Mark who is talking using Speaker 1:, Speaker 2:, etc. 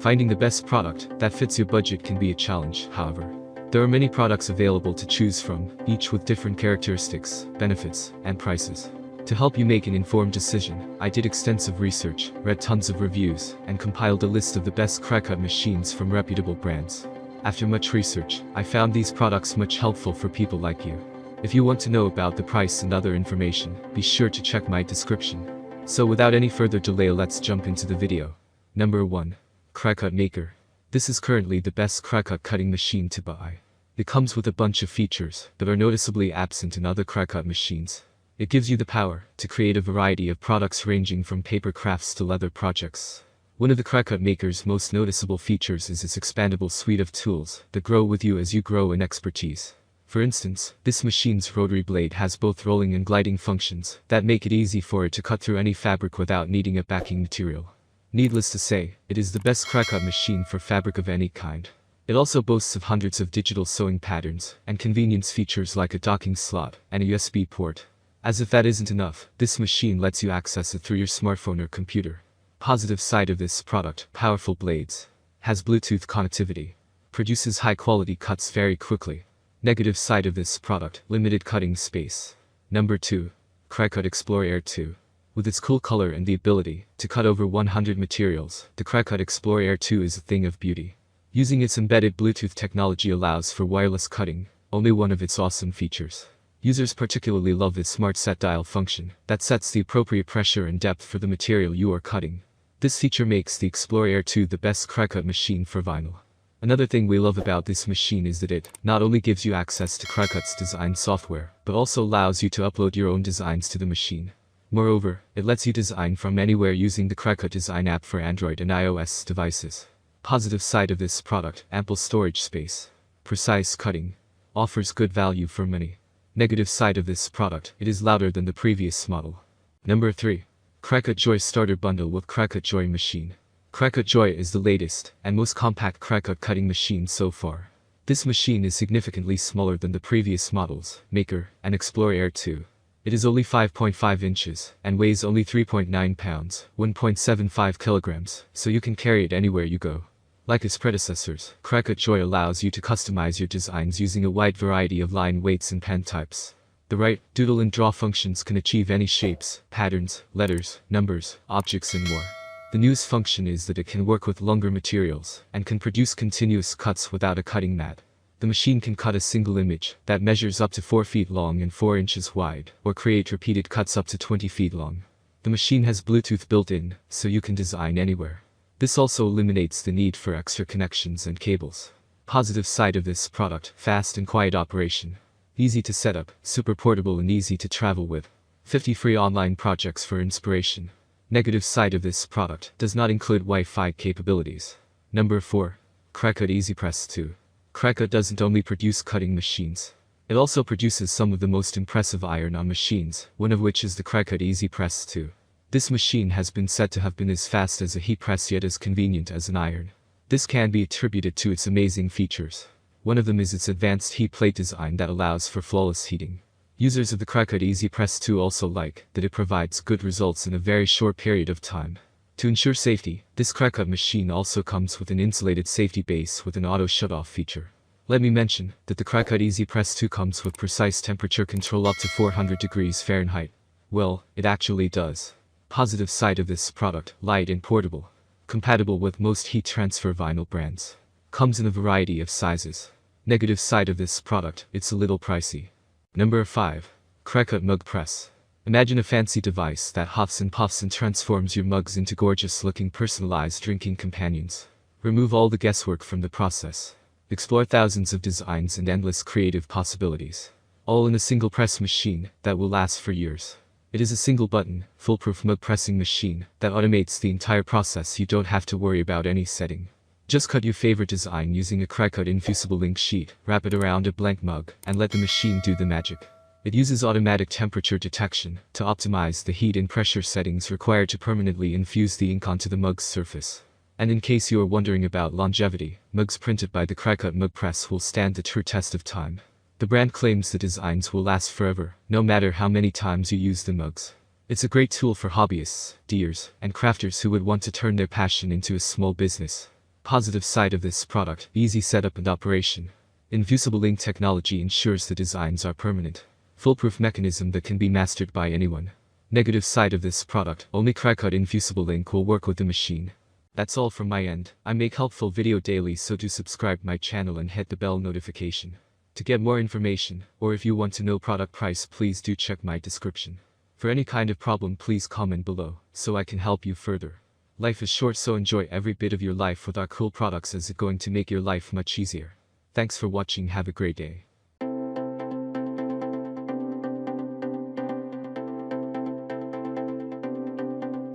Speaker 1: Finding the best product that fits your budget can be a challenge, however. There are many products available to choose from, each with different characteristics, benefits, and prices. To help you make an informed decision, I did extensive research, read tons of reviews, and compiled a list of the best Cricut machines from reputable brands. After much research, I found these products much helpful for people like you. If you want to know about the price and other information, be sure to check my description. So without any further delay, let's jump into the video. Number 1. Cricut Maker. This is currently the best Cricut cutting machine to buy. It comes with a bunch of features that are noticeably absent in other Cricut machines. It gives you the power to create a variety of products ranging from paper crafts to leather projects. One of the Cricut Maker's most noticeable features is its expandable suite of tools that grow with you as you grow in expertise. For instance, this machine's rotary blade has both rolling and gliding functions that make it easy for it to cut through any fabric without needing a backing material. Needless to say, it is the best Cricut machine for fabric of any kind. It also boasts of hundreds of digital sewing patterns and convenience features like a docking slot and a USB port. As if that isn't enough, this machine lets you access it through your smartphone or computer. Positive side of this product: powerful blades. Has Bluetooth connectivity. Produces high-quality cuts very quickly. Negative side of this product: limited cutting space. Number 2. Cricut Explorer Air 2. With its cool color and the ability to cut over 100 materials, the Cricut Explorer Air 2 is a thing of beauty. Using its embedded Bluetooth technology allows for wireless cutting, only one of its awesome features. Users particularly love its smart set dial function that sets the appropriate pressure and depth for the material you are cutting. This feature makes the Explorer Air 2 the best Cricut machine for vinyl. Another thing we love about this machine is that it not only gives you access to Cricut's design software, but also allows you to upload your own designs to the machine. Moreover, it lets you design from anywhere using the Cricut Design app for Android and iOS devices. Positive side of this product: ample storage space. Precise cutting. Offers good value for money. Negative side of this product: it is louder than the previous model. Number 3. Cricut Joy Starter Bundle with Cricut Joy Machine. Cricut Joy is the latest and most compact Cricut cutting machine so far. This machine is significantly smaller than the previous models, Maker and Explorer Air 2. It is only 5.5 inches and weighs only 3.9 pounds, 1.75 kilograms, so you can carry it anywhere you go. Like its predecessors, Cricut Joy allows you to customize your designs using a wide variety of line weights and pen types. The write, doodle and draw functions can achieve any shapes, patterns, letters, numbers, objects and more. The newest function is that it can work with longer materials and can produce continuous cuts without a cutting mat. The machine can cut a single image that measures up to 4 feet long and 4 inches wide, or create repeated cuts up to 20 feet long. The machine has Bluetooth built in, so you can design anywhere. This also eliminates the need for extra connections and cables. Positive side of this product: fast and quiet operation. Easy to set up, super portable and easy to travel with. 50 free online projects for inspiration. Negative side of this product: does not include Wi-Fi capabilities. Number 4. Cricut EasyPress 2. Cricut doesn't only produce cutting machines. It also produces some of the most impressive iron-on machines, one of which is the Cricut EasyPress 2. This machine has been said to have been as fast as a heat press yet as convenient as an iron. This can be attributed to its amazing features. One of them is its advanced heat plate design that allows for flawless heating. Users of the Cricut EasyPress 2 also like that it provides good results in a very short period of time. To ensure safety, this Cricut machine also comes with an insulated safety base with an auto shut-off feature. Let me mention that the Cricut EasyPress 2 comes with precise temperature control up to 400 degrees Fahrenheit. Well, it actually does. Positive side of this product: light and portable. Compatible with most heat transfer vinyl brands. Comes in a variety of sizes. Negative side of this product: it's a little pricey. Number 5. Cricut MugPress. Imagine a fancy device that huffs and puffs and transforms your mugs into gorgeous-looking personalized drinking companions. Remove all the guesswork from the process. Explore thousands of designs and endless creative possibilities. All in a single press machine that will last for years. It is a single-button, foolproof mug pressing machine that automates the entire process. You don't have to worry about any setting. Just cut your favorite design using a Cricut infusible ink sheet, wrap it around a blank mug, and let the machine do the magic. It uses automatic temperature detection to optimize the heat and pressure settings required to permanently infuse the ink onto the mug's surface. And in case you are wondering about longevity, mugs printed by the Cricut MugPress will stand the true test of time. The brand claims the designs will last forever, no matter how many times you use the mugs. It's a great tool for hobbyists, deers, and crafters who would want to turn their passion into a small business. Positive side of this product: easy setup and operation. Invisible ink technology ensures the designs are permanent. Foolproof mechanism that can be mastered by anyone. Negative side of this product: only Cricut Invisible ink will work with the machine. That's all from my end. I make helpful video daily, so do subscribe my channel and hit the bell notification. To get more information, or if you want to know product price, please do check my description. For any kind of problem, please comment below, so I can help you further. Life is short, so enjoy every bit of your life with our cool products, as it's going to make your life much easier. Thanks for watching, have a great day.